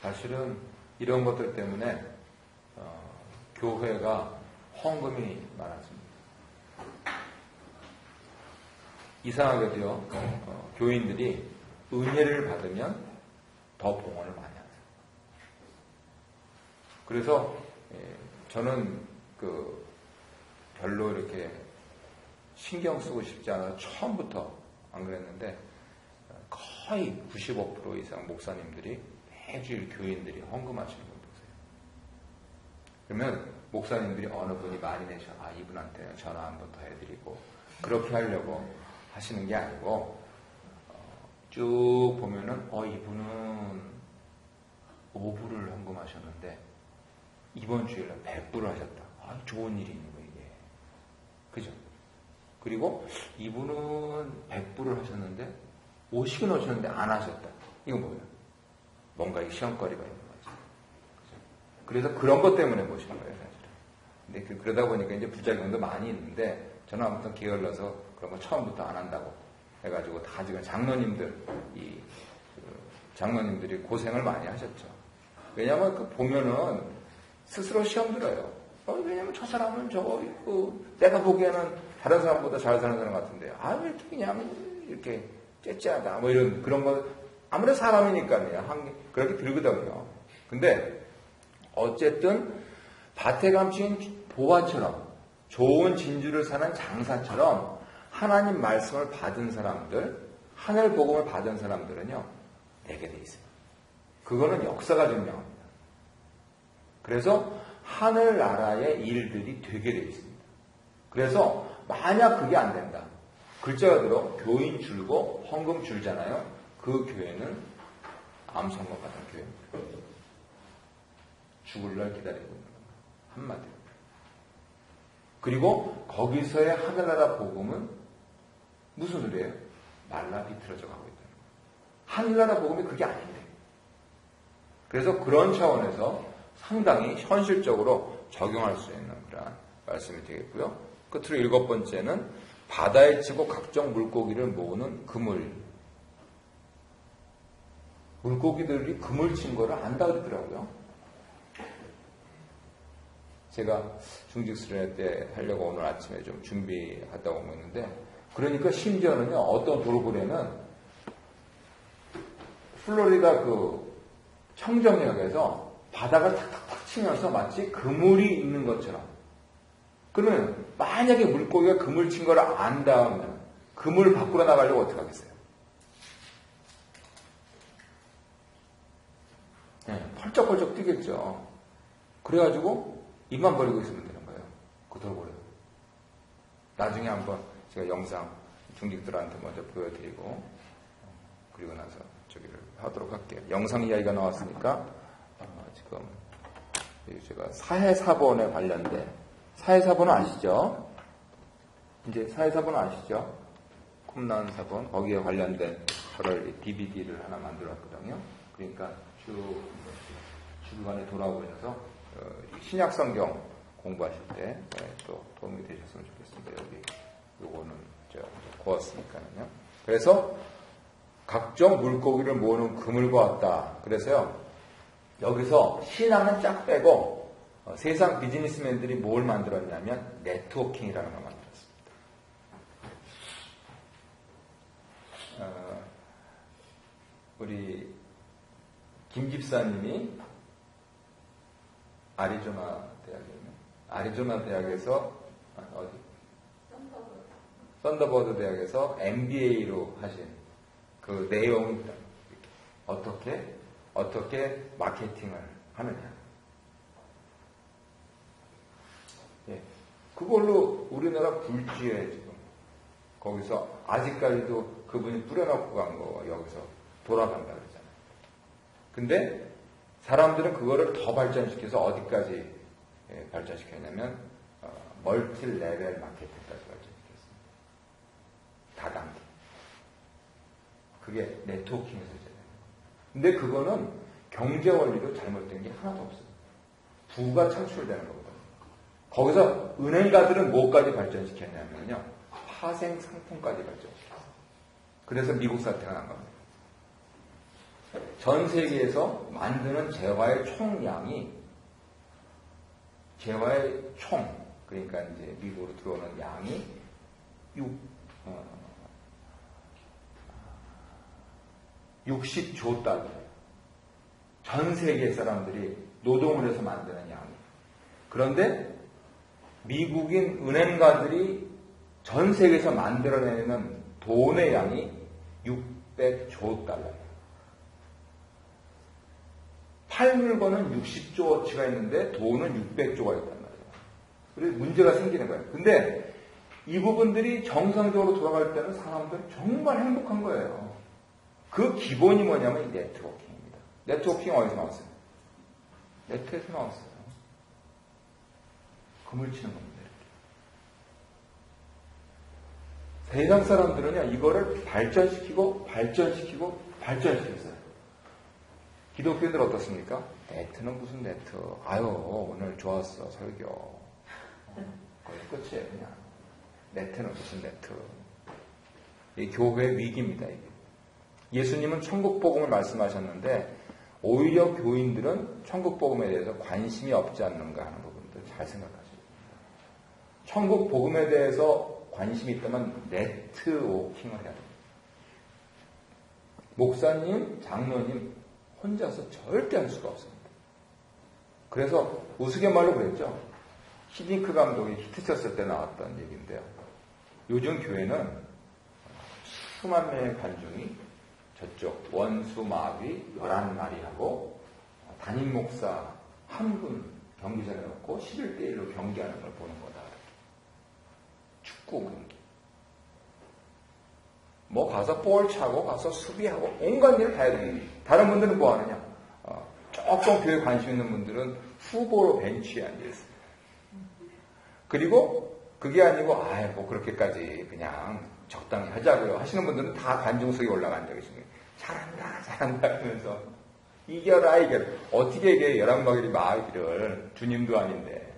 사실은 이런 것들 때문에 교회가 헌금이 많았습니다. 이상하게도요, 교인들이 은혜를 받으면 더 봉헌을 많이 하세요. 그래서 저는 별로 이렇게 신경 쓰고 싶지 않아서 처음부터 안 그랬는데 거의 95% 이상 목사님들이 매주일 교인들이 헌금하시는 걸 보세요. 그러면 목사님들이 어느 분이 많이 내셔 이분한테 전화 한 번 더 해드리고 그렇게 하려고 하시는 게 아니고 쭉 보면은 이분은 5불을 헌금하셨는데 이번 주일날 100불을 하셨다. 좋은 일이 있는 거예요 이게. 그죠? 그리고 이분은 100불을 하셨는데 50은 오셨는데 안 하셨다. 이거 뭐예요? 뭔가 이 시험거리가 있는 거죠. 그래서 그런 것 때문에 모신 거예요, 사실은. 근데 그러다 보니까 이제 부작용도 많이 있는데 저는 아무튼 게을러서 그런 거 처음부터 안 한다고 해가지고 다 지금 장로님들이 고생을 많이 하셨죠. 왜냐면 그 보면은 스스로 시험 들어요. 왜냐면 저 사람은 내가 보기에는 다른 사람보다 잘 사는 사람 같은데, 왜 이렇게 그냥 이렇게 째째하다. 뭐 이런, 그런 거, 아무래도 사람이니까요. 그렇게 들거든요. 근데, 어쨌든, 밭에 감춘 보화처럼, 좋은 진주를 사는 장사처럼, 하나님 말씀을 받은 사람들, 하늘 복음을 받은 사람들은요, 되게 돼 있어요. 그거는 역사가 증명합니다. 그래서, 하늘나라의 일들이 되게 돼 있습니다. 그래서 만약 그게 안 된다. 글자가 들어 교인 줄고 헌금 줄잖아요. 그 교회는 암 선고 받은 교회입니다. 죽을 날 기다리고 있는 겁니다. 한마디로. 그리고 거기서의 하늘나라 복음은 무슨 소리예요? 말라 비틀어져 가고 있다는 거예요. 하늘나라 복음이 그게 아닌데. 그래서 그런 차원에서 상당히 현실적으로 적용할 수 있는 그런 말씀이 되겠고요. 끝으로 7번째는 바다에 치고 각종 물고기를 모으는 그물. 물고기들이 그물 친 거를 안다 그러더라고요. 제가 중직수련회 때 하려고 오늘 아침에 좀 준비하다 오고 있는데, 그러니까 심지어는요, 어떤 돌고래는 플로리다 그 청정역에서 바닥을 탁탁탁 치면서 마치 그물이 있는 것처럼. 그러면 만약에 물고기가 그물 친 걸 안다면 그물 밖으로 나가려고 어떻게 하겠어요? 네, 펄쩍펄쩍 뛰겠죠. 그래가지고 입만 벌리고 있으면 되는 거예요. 그 돌고래. 나중에 한번 제가 영상 중직들한테 먼저 보여드리고 그리고 나서 저기를 하도록 할게요. 영상 이야기가 나왔으니까 지금 제가 사해사본에 관련된 사해사본은 아시죠? 이제 사해사본은 아시죠? 쿰나은 사본 거기에 관련된 저를 DVD를 하나 만들었거든요. 그러니까 주간에 돌아오면서 신약성경 공부하실 때 또 도움이 되셨으면 좋겠습니다. 여기 요거는 제가 구웠으니까요. 그래서 각종 물고기를 모으는 그물과 같다. 그래서요. 여기서 신앙은 쫙 빼고 세상 비즈니스맨들이 뭘 만들었냐면 네트워킹이라는 걸 만들었습니다. 우리 김 집사님이 아리조나 대학에서 어디? 썬더버드 대학에서 MBA로 하신 그 내용이 어떻게 마케팅을 하느냐. 예. 그걸로 우리나라 굴지에 지금 거기서 아직까지도 그분이 뿌려놓고 간 거 여기서 돌아간다 그러잖아요. 근데 사람들은 그거를 더 발전시켜서 어디까지 발전시켰냐면 멀티 레벨 마케팅까지 발전시켰습니다. 다단계. 그게 네트워킹에서 제대로. 근데 그거는 경제 원리로 잘못된 게 하나도 없어요. 부가 창출되는 거거든요. 거기서 은행가들은 뭐까지 발전시켰냐면요. 파생 상품까지 발전시켰어요. 그래서 미국 사태가 난 겁니다. 전 세계에서 만드는 재화의 총량이 그러니까 이제 미국으로 들어오는 양이 60조 달러예요. 전 세계 사람들이 노동을 해서 만드는 양이. 그런데 미국인 은행가들이 전 세계에서 만들어내는 돈의 양이 600조 달러예요. 팔 물건은 60조어치가 있는데 돈은 600조가 있단 말이에요. 그래서 문제가 생기는 거예요. 근데 이 부분들이 정상적으로 돌아갈 때는 사람들은 정말 행복한 거예요. 그 기본이 뭐냐면 이 네트워킹입니다. 네트워킹 어디서 나왔어요? 네트에서 나왔어요. 그물 치는 겁니다. 이렇게. 대장 사람들은요, 이거를 발전시키고, 발전시켰어요. 기독교인들 어떻습니까? 네트는 무슨 네트. 아유, 오늘 좋았어, 설교. 거의 끝이에요, 그냥. 네트는 무슨 네트. 이 교회의 위기입니다, 이게. 예수님은 천국복음을 말씀하셨는데, 오히려 교인들은 천국복음에 대해서 관심이 없지 않는가 하는 부분들 잘 생각하셔야 됩니다. 천국복음에 대해서 관심이 있다면 네트워킹을 해야 됩니다. 목사님, 장로님 혼자서 절대 할 수가 없습니다. 그래서 우스갯말로 그랬죠. 히딩크 감독이 히트쳤을 때 나왔던 얘기인데요. 요즘 교회는 수만 명의 관중이 저쪽 원수마귀 11마리하고 담임 목사 한 분 경기장에 놓고 11대1로 경기하는 걸 보는 거다. 축구 경기. 뭐 가서 볼 차고 가서 수비하고 온갖 일을 다 해야 됩니다. 다른 분들은 뭐 하느냐? 조금 교회 관심 있는 분들은 후보로 벤치에 앉아있어요. 그리고 그게 아니고 뭐 그렇게까지 그냥 적당히 하자고요 하시는 분들은 다 관중석에 올라가 앉아 계십니다. 잘한다 하면서 이겨라. 어떻게 이게 11마귀 마귀를 주님도 아닌데.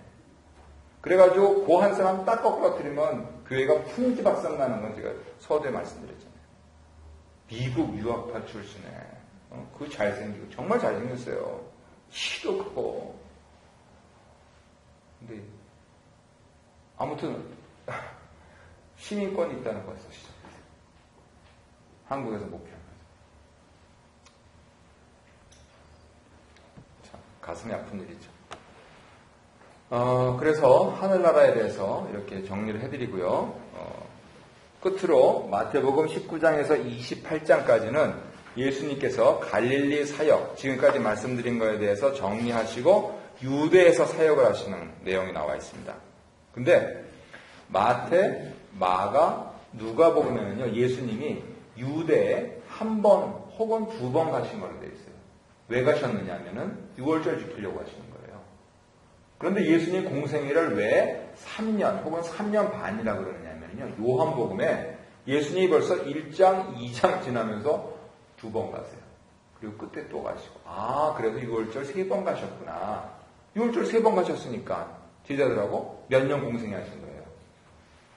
그래가지고 그 한 사람 딱 꺾어뜨리면 교회가 풍지박산 나는 건 제가 서두에 말씀드렸잖아요. 미국 유학파 출신에 그 잘생기고 정말 잘생겼어요. 키도 크고. 근데 아무튼 시민권이 있다는 거에서 시작했어요. 한국에서 목표한 거죠. 참 가슴이 아픈 일이죠. 그래서 하늘나라에 대해서 이렇게 정리를 해드리고요. 끝으로 마태복음 19장에서 28장까지는 예수님께서 갈릴리 사역, 지금까지 말씀드린 것에 대해서 정리하시고 유대에서 사역을 하시는 내용이 나와 있습니다. 근데 마태, 마가, 누가복음에는요, 예수님이 유대에 한 번 혹은 두 번 가신 걸로 되어 있어요. 왜 가셨느냐 하면은 6월절 지키려고 하시는 거예요. 그런데 예수님 공생애를 왜 3년 혹은 3년 반이라고 그러느냐면요, 요한복음에 예수님이 벌써 1장, 2장 지나면서 두 번 가세요. 그리고 끝에 또 가시고. 그래서 6월절 3번 가셨구나. 6월절 3번 가셨으니까 제자들하고 몇 년 공생애 하신 거예요?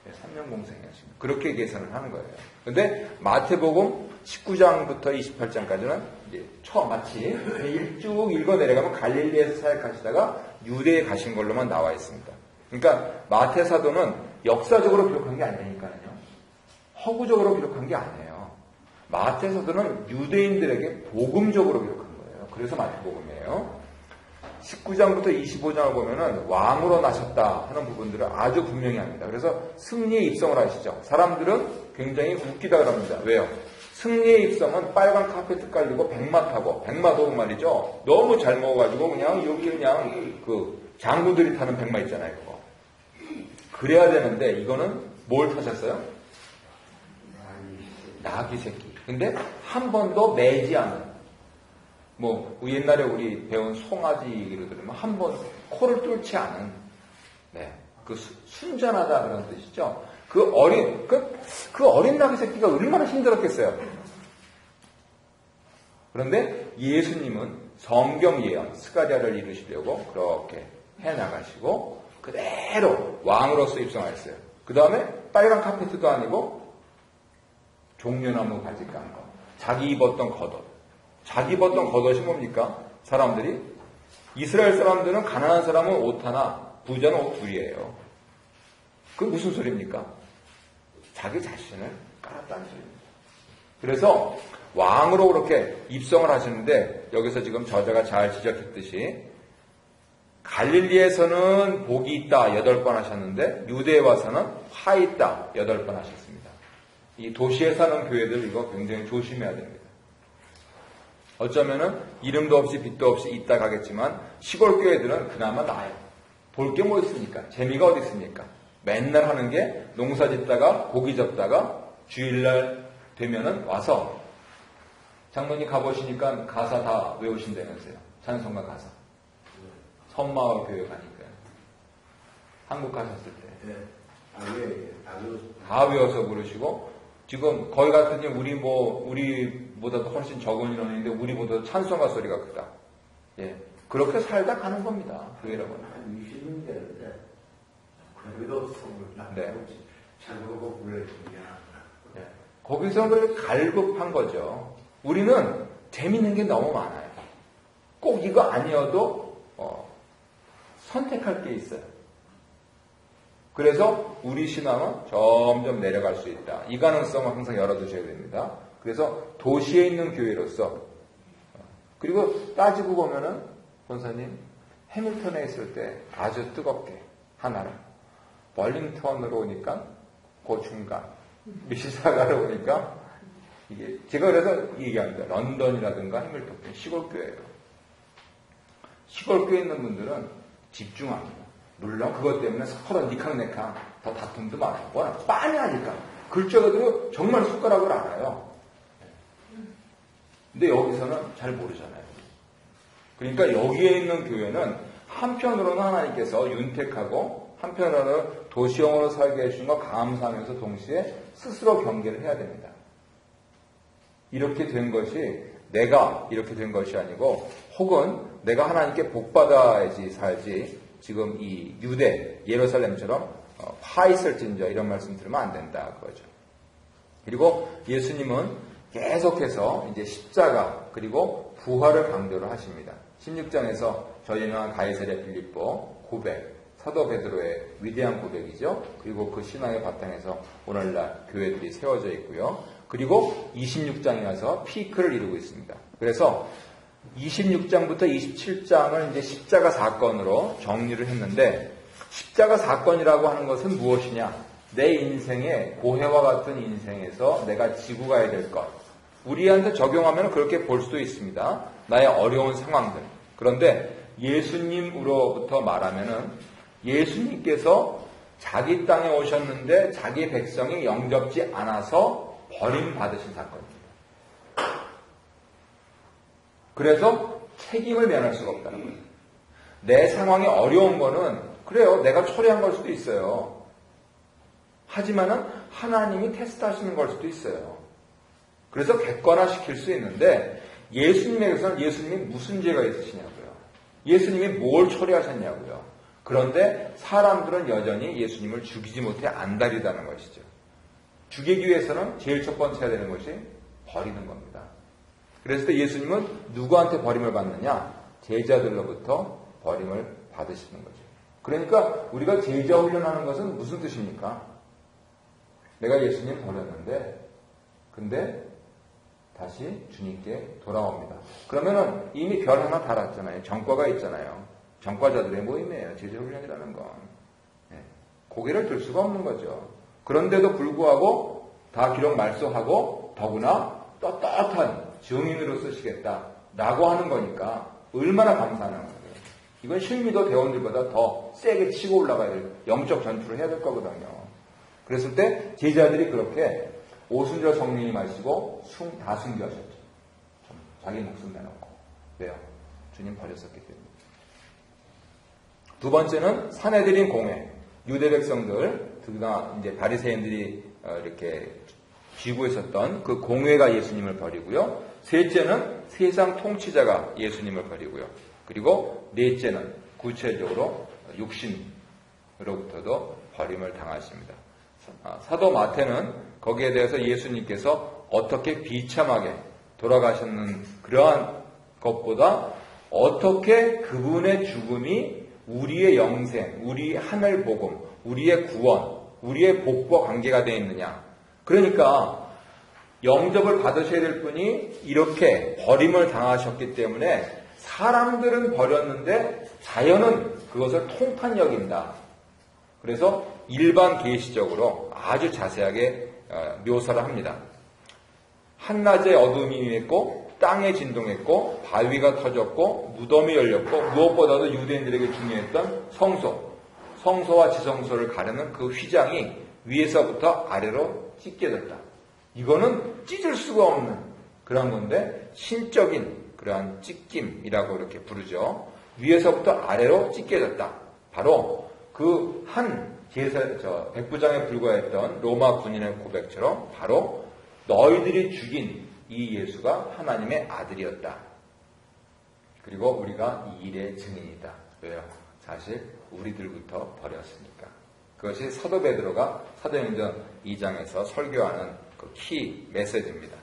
3년 공생애 하신 거예요. 그렇게 계산을 하는 거예요. 근데 마태복음 19장부터 28장까지는 이제 마치 쭉 읽어 내려가면 갈릴리에서 사역하시다가 유대에 가신 걸로만 나와 있습니다. 그러니까 마태 사도는 역사적으로 기록한 게 아니니까요. 허구적으로 기록한 게 아니에요. 마태 사도는 유대인들에게 복음적으로 기록한 거예요. 그래서 마태복음이에요. 19장부터 25장을 보면은 왕으로 나셨다 하는 부분들을 아주 분명히 합니다. 그래서 승리의 입성을 하시죠. 사람들은 굉장히 웃기다 그럽니다. 왜요? 승리의 입성은 빨간 카페트 깔리고 백마 타고, 백마 도둑 말이죠. 너무 잘 먹어가지고 그냥 여기 그냥 그 장군들이 타는 백마 있잖아요. 그거. 그래야 되는데 이거는 뭘 타셨어요? 나귀 새끼. 근데 한 번도 매지 않은, 뭐 옛날에 우리 배운 송아지로 들으면 한 번 코를 뚫지 않은, 그 순전하다 그런 뜻이죠. 그 어린 나귀 새끼가 얼마나 힘들었겠어요. 그런데 예수님은 성경 예언 스가랴를 이루시려고 그렇게 해나가시고 그대로 왕으로서 입성하셨어요. 그 다음에 빨간 카페트도 아니고 종려나무 바지 깐 거, 자기 입었던 겉옷. 자기 입었던 겉옷이 뭡니까? 사람들이 이스라엘 사람들은 가난한 사람은 옷 하나, 부자는 옷 둘이에요. 그게 무슨 소리입니까? 자기 자신을 깔았다는 소리입니다. 그래서 왕으로 그렇게 입성을 하시는데 여기서 지금 저자가 잘 지적했듯이 갈릴리에서는 복이 있다 8번 하셨는데 유대에 와서는 화 있다 8번 하셨습니다. 이 도시에 사는 교회들 이거 굉장히 조심해야 됩니다. 어쩌면은 이름도 없이 빛도 없이 있다 가겠지만 시골 교회들은 그나마 나아요. 볼 게 뭐 있습니까? 재미가 어디 있습니까? 맨날 하는 게 농사 짓다가 고기 잡다가 주일날 되면은 와서 장로님 가보시니까 가사 다 외우신다면서요. 찬송가 가사. 선마을 교회 가니까요. 한국 가셨을 때. 다 외워서 부르시고, 지금 거기 갔더니 우리보다도 훨씬 적은 인원인데 우리보다 찬송가 소리가 크다. 예. 그렇게 살다 가는 겁니다. 교회라고 하는. 한 20년 되는데, 그래도 성을 네. 찬송가 불러주냐. 예. 거기서 그렇게 갈급한 거죠. 우리는 재밌는 게 너무 많아요. 꼭 이거 아니어도 선택할 게 있어요. 그래서 우리 신앙은 점점 내려갈 수 있다. 이 가능성을 항상 열어두셔야 됩니다. 그래서 도시에 있는 교회로서, 그리고 따지고 보면은 권사님 해밀턴에 있을 때 아주 뜨겁게 하나는, 벌링턴으로 오니까 그 중간, 미시사가로 오니까 이게 제가 그래서 얘기합니다. 런던이라든가 해밀턴 시골 교회예요. 시골 교회에 있는 분들은 집중합니다. 물론 그것 때문에 서로 니캉네캉 더 다툼도 많아요. 워낙 빤히 하니까. 글자 그대로 정말 손가락을 알아요. 근데 여기서는 잘 모르잖아요. 그러니까 여기에 있는 교회는 한편으로는 하나님께서 윤택하고 한편으로는 도시형으로 살게 해주신 거 감사하면서 동시에 스스로 경계를 해야 됩니다. 이렇게 된 것이 내가 이렇게 된 것이 아니고, 혹은 내가 하나님께 복받아야지 살지, 지금 이 유대 예루살렘처럼 파 있을진저 이런 말씀 들으면 안 된다 그거죠. 그리고 예수님은 계속해서 이제 십자가 그리고 부활을 강조를 하십니다. 16장에서 저희 유명한 가이사랴 빌립보 고백, 사도 베드로의 위대한 고백이죠. 그리고 그 신앙의 바탕에서 오늘날 교회들이 세워져 있고요. 그리고 26장에 와서 피크를 이루고 있습니다. 그래서 26장부터 27장을 이제 십자가 사건으로 정리를 했는데, 십자가 사건이라고 하는 것은 무엇이냐? 내 인생의 고해와 같은 인생에서 내가 지고 가야 될 것. 우리한테 적용하면 그렇게 볼 수도 있습니다. 나의 어려운 상황들. 그런데 예수님으로부터 말하면은 예수님께서 자기 땅에 오셨는데 자기 백성이 영접지 않아서 버림받으신 사건입니다. 그래서 책임을 면할 수가 없다는 거예요. 내 상황이 어려운 거는 그래요. 내가 초래한 걸 수도 있어요. 하지만은 하나님이 테스트하시는 걸 수도 있어요. 그래서 객관화시킬 수 있는데, 예수님에게서는 예수님이 무슨 죄가 있으시냐고요. 예수님이 뭘 초래하셨냐고요. 그런데 사람들은 여전히 예수님을 죽이지 못해 안달이다는 것이죠. 죽이기 위해서는 제일 첫 번째 해야 되는 것이 버리는 겁니다. 그랬을 때 예수님은 누구한테 버림을 받느냐? 제자들로부터 버림을 받으시는 거죠. 그러니까 우리가 제자 훈련하는 것은 무슨 뜻입니까? 내가 예수님 버렸는데 근데 다시 주님께 돌아옵니다. 그러면은 이미 별 하나 달았잖아요. 전과가 있잖아요. 전과자들의 모임이에요. 제자 훈련이라는 건. 고개를 들 수가 없는 거죠. 그런데도 불구하고 다 기록 말소하고 더구나 떳떳한 증인으로 쓰시겠다라고 하는 거니까 얼마나 감사하는 거예요. 이건 실미도 대원들보다 더 세게 치고 올라가야 될 영적 전투를 해야 될 거거든요. 그랬을 때 제자들이 그렇게 오순절 성령이 마시고 다 순교하셨죠. 자기 목숨 내놓고. 왜요? 주님 버렸었기 때문에. 두 번째는 사내들인 공회. 유대 백성들, 특히나 이제 바리새인들이 이렇게 쥐고 있었던 그 공회가 예수님을 버리고요. 셋째는 세상 통치자가 예수님을 버리고요. 그리고 넷째는 구체적으로 육신으로부터도 버림을 당하십니다. 사도 마태는 거기에 대해서 예수님께서 어떻게 비참하게 돌아가셨는 그러한 것보다 어떻게 그분의 죽음이 우리의 영생, 우리 하늘 복음, 우리의 구원, 우리의 복과 관계가 되어 있느냐. 그러니까 영접을 받으셔야 될 분이 이렇게 버림을 당하셨기 때문에 사람들은 버렸는데 자연은 그것을 통탄 여긴다. 그래서 일반 계시적으로 아주 자세하게 묘사를 합니다. 한낮에 어둠이 임했고 땅에 진동했고 바위가 터졌고 무덤이 열렸고 무엇보다도 유대인들에게 중요했던 성소와 지성소를 가르는 그 휘장이 위에서부터 아래로 찢겨졌다. 이거는 찢을 수가 없는 그런 건데 신적인 그러한 찢김이라고 이렇게 부르죠. 위에서부터 아래로 찢겨졌다. 바로 그 한 백부장에 불과했던 로마 군인의 고백처럼 바로 너희들이 죽인 이 예수가 하나님의 아들이었다. 그리고 우리가 이 일의 증인이다. 왜요? 사실 우리들부터 버렸으니까. 그것이 사도 베드로가 사도행전 2장에서 설교하는 그 키 메시지입니다.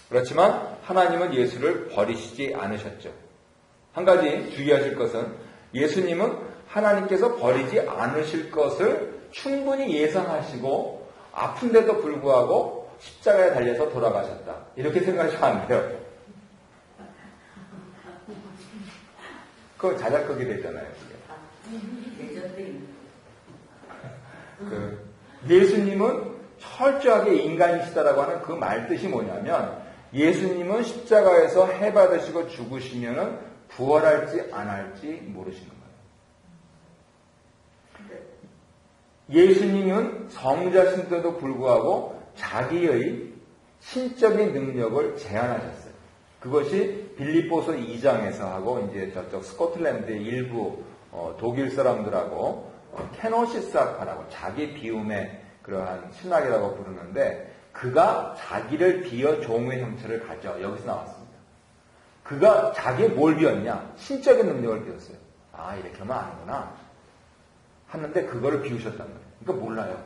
그렇지만 하나님은 예수를 버리시지 않으셨죠. 한 가지 주의하실 것은 예수님은 하나님께서 버리지 않으실 것을 충분히 예상하시고 아픈데도 불구하고 십자가에 달려서 돌아가셨다. 이렇게 생각하시면 안 돼요. 그건 자작극이 되잖아요. 예수님은 철저하게 인간이시다라고 하는 그 말 뜻이 뭐냐면 예수님은 십자가에서 해받으시고 죽으시면은 부활할지 안 할지 모르시는 거예요. 예수님은 성자신데도 불구하고 자기의 신적인 능력을 제한하셨어요. 그것이 빌립보서 2장에서 하고 이제 저쪽 스코틀랜드의 일부 독일 사람들하고 케노시스학파라고 자기 비움의 그러한 신학이라고 부르는데 그가 자기를 비어 종의 형체를 가져 여기서 나왔습니다. 그가 자기 뭘 비웠냐? 신적인 능력을 비웠어요. 아 이렇게 하면 아는구나 하는데 그거를 비우셨단 말이에요. 그러니까 몰라요.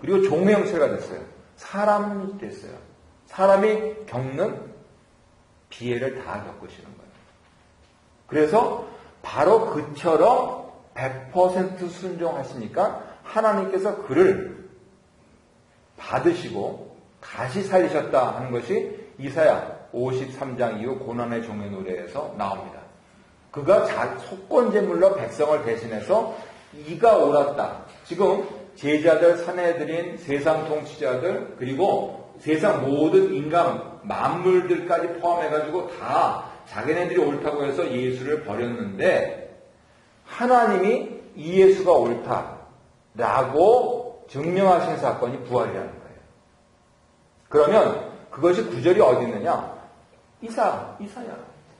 그리고 종의 형체가 됐어요. 사람이 됐어요. 사람이 겪는 비애를 다 겪으시는 거예요. 그래서 바로 그처럼 100% 순종하시니까 하나님께서 그를 받으시고 다시 살리셨다 하는 것이 이사야 53장 이후 고난의 종의 노래에서 나옵니다. 그가 속건제물로 백성을 대신해서 이가 옳았다. 지금 제자들, 사내들인 세상 통치자들 그리고 세상 모든 인간 만물들까지 포함해가지고 다 자기네들이 옳다고 해서 예수를 버렸는데 하나님이 이 예수가 옳다라고 증명하신 사건이 부활이라는 거예요. 그러면 그것이 구절이 어디 있느냐? 이사야.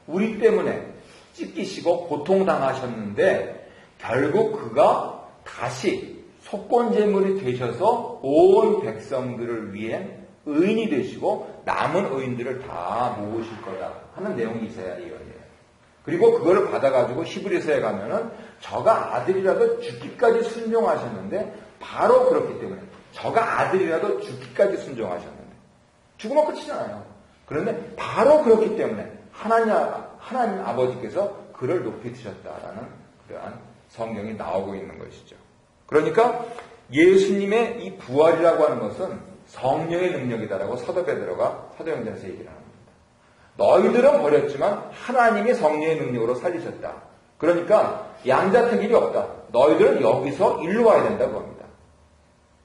우리 때문에 찢기시고 고통당하셨는데 결국 그가 다시 속건제물이 되셔서 온 백성들을 위해 의인이 되시고 남은 의인들을 다 모으실 거다 하는 내용이 이사야 예언이에요. 그리고 그걸 받아가지고 히브리서에 가면은 저가 아들이라도 죽기까지 순종하셨는데 바로 그렇기 때문에 저가 아들이라도 죽기까지 순종하셨는데 죽으면 끝이잖아요. 그런데 바로 그렇기 때문에 하나님 아버지께서 그를 높이 드셨다라는 그러한 성경이 나오고 있는 것이죠. 그러니까 예수님의 이 부활이라고 하는 것은 성령의 능력이다라고 사도 베드로가 사도행전에서 얘기를 합니다. 너희들은 버렸지만 하나님이 성령의 능력으로 살리셨다. 그러니까 양자택 일이 없다. 너희들은 여기서 일로 와야 된다고 합니다.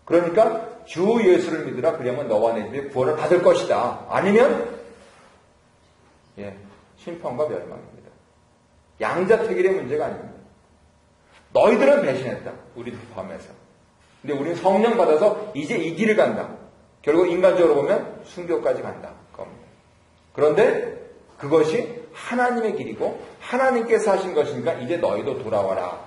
그러니까 주 예수를 믿으라. 그러면 너와 내 집이 구원을 받을 것이다. 아니면 심판과 멸망입니다. 양자택일의 문제가 아닙니다. 너희들은 배신했다. 우리도 포함해서. 근데 우리는 성령 받아서 이제 이 길을 간다. 결국 인간적으로 보면 순교까지 간다. 겁니다. 그런데 그것이 하나님의 길이고 하나님께서 하신 것이니까 이제 너희도 돌아와라.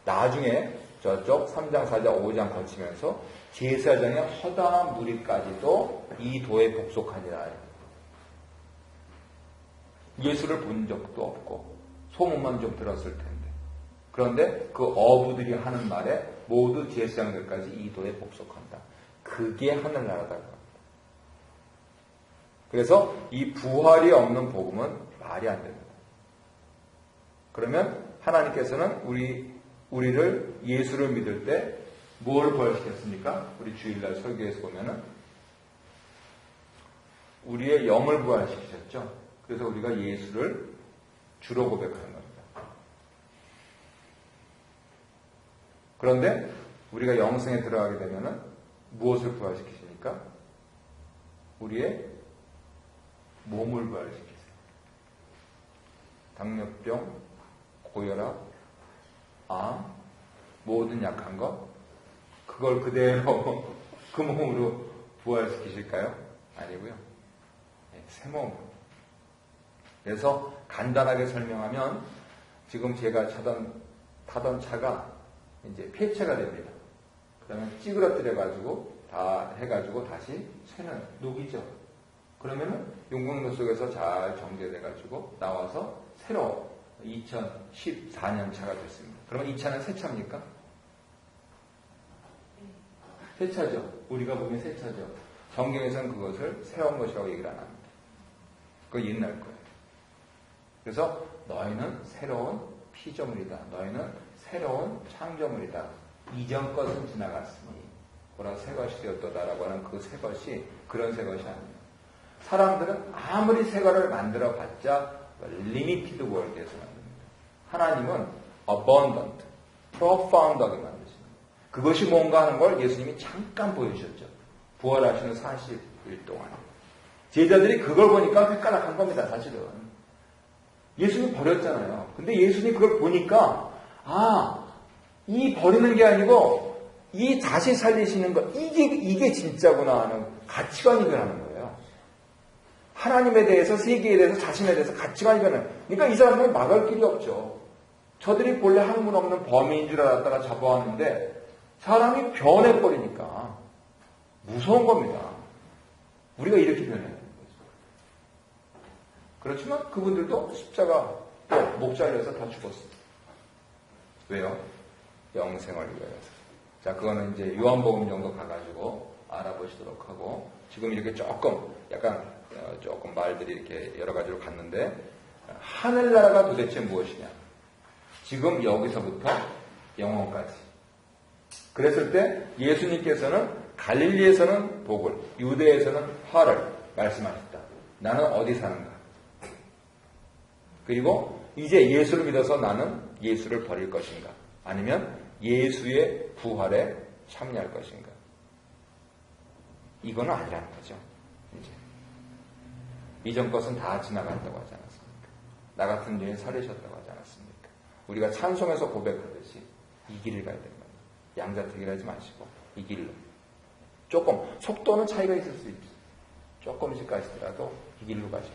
나중에 저쪽 3장, 4장, 5장 거치면서 제사장의 허다한 무리까지도 이 도에 복속하니라. 예수를 본 적도 없고 소문만 좀 들었을 텐데. 그런데 그 어부들이 하는 말에 모두 제사장들까지 이 도에 복속한다. 그게 하늘나라다. 그래서 이 부활이 없는 복음은 말이 안 됩니다. 그러면 하나님께서는 우리를 예수를 믿을 때 뭘 부활시켰습니까? 우리 주일날 설교에서 보면은 우리의 영을 부활시키셨죠. 그래서 우리가 예수를 주로 고백하는 겁니다. 그런데 우리가 영생에 들어가게 되면은 무엇을 부활시키십니까? 우리의 몸을 부활시키세요. 당뇨병, 고혈압, 암, 모든 약한 것 그걸 그대로 그 몸으로 부활시키실까요? 아니고요. 새 몸으로. 그래서 간단하게 설명하면 지금 제가 타던 차가 이제 폐차가 됩니다. 그러면 찌그러뜨려가지고 다 해가지고 다시 쇠는 녹이죠. 그러면은 용광로 속에서 잘 정제돼가지고 나와서 새로 2014년 차가 됐습니다. 그러면 이 차는 새 차입니까? 새 차죠. 우리가 보기엔 새 차죠. 성경에서는 그것을 새로운 것이라고 얘기를 안 합니다. 그거 옛날 거예요. 그래서 너희는 새로운 피조물이다. 너희는 새로운 창조물이다. 이전 것은 지나갔으니 보라 새 것이 되었도다라고 하는 그 새 것이 그런 새 것이 아니에요. 사람들은 아무리 새 거를 만들어 봤자 리미티드 월드에서 만듭니다. 하나님은 abundant, profound하게 만드십니다. 그것이 뭔가 하는 걸 예수님이 잠깐 보여주셨죠. 부활하시는 40일 동안. 제자들이 그걸 보니까 헷갈락한 겁니다. 사실은. 예수님 버렸잖아요. 근데 예수님이 그걸 보니까 이 버리는 게 아니고 이 다시 살리시는 거 이게 진짜구나 하는 가치관이 변하는 거예요. 하나님에 대해서, 세계에 대해서, 자신에 대해서 가치관이 변해요. 그러니까 이 사람들은 막을 길이 없죠. 저들이 본래 학문 없는 범인인 줄 알았다가 잡아왔는데 사람이 변해버리니까 무서운 겁니다. 우리가 이렇게 변해야 되는 거죠. 그렇지만 그분들도 십자가 또 목 잘려서 다 죽었어요. 왜요? 영생을 위하여서. 자, 그거는 이제 요한복음 정도 가가지고 알아보시도록 하고, 지금 이렇게 조금 말들이 이렇게 여러 가지로 갔는데, 하늘나라가 도대체 무엇이냐? 지금 여기서부터 영원까지. 그랬을 때 예수님께서는 갈릴리에서는 복을, 유대에서는 화를 말씀하셨다. 나는 어디 사는가? 그리고 이제 예수를 믿어서 나는 예수를 버릴 것인가? 아니면 예수의 부활에 참여할 것인가? 이거는 아니라는 거죠. 이제 이전 것은 다 지나간다고 하지 않았습니까? 나 같은 죄인 살리셨다고 하지 않았습니까? 우리가 찬송에서 고백하듯이 이 길을 가야 되는 겁니다. 양자택일 하지 마시고 이 길로. 조금 속도는 차이가 있을 수 있죠. 조금씩 가시더라도 이 길로 가시고